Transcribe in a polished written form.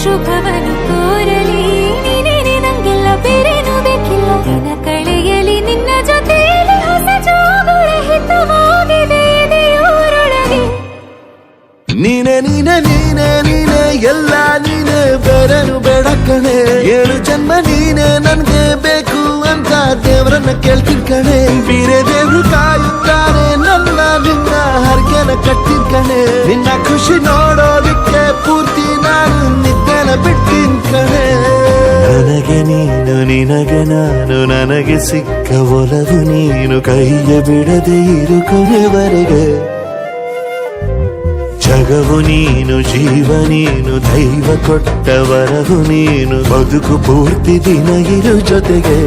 ಶುಭವನ್ನು ಕೋರಲಿ ನೀನೇನೆ ನಂಗೆಲ್ಲ ಬೇರೇನು ಬೇಕಿಲ್ಲ ದಿನ ಕಳೆಯಲಿ ನಿನ್ನ ಜೊತೆಯಲ್ಲಿ ಹೊಸ ಜೋಗುಳ ಹಿತವಾಗಿದೆ ಎದೆಯೂರೊಳಗೆ ನೀನೆ ನೀನೆ ನೀನೆ ನೀನೆ ಎಲ್ಲ ನೀನೆ ಬೇರೆನು ಬೇಡ ಕಣೆ 7 ಜನ್ಮ ನೀನೆ ನನ್ಗೆ ಬೇಕು ಅಂತ ದೇವರನ್ನ ಕೇಳ್ತೀನಿ ಕಣೆ ಬೇರೆ ದೇವ್ರು ಕಾಯುತ್ತಾರೆ ನನ್ನ ನಿನ್ನ ಹರ್ಗೆನ ಕಟ್ಟಿನ ಕಣೆ ನಿನ್ನ ಖುಷಿ ನೋಡೋದಿಕ್ಕೆ ಪೂರ್ತಿ ನಾನು ನಿದ್ದೆನ ಬಿಟ್ಟಿನ್ ಕಣೆ ನನಗೆ ನೀನು ನಿನಗೆ ನಾನು ನನಗೆ ಸಿಕ್ಕ ಒಲವು ನೀನು ಕೈಯ ಬಿಡದೆ ಇರು ಕೊನೆವರೆಗೆ ಜಗವು ನೀನು ಜೀವ ನೀನು ದೈವ ಕೊಟ್ಟ ವರವು ನೀನು ಬದುಕು ಪೂರ್ತಿ ದಿನ ಇರು ಜೊತೆಗೆ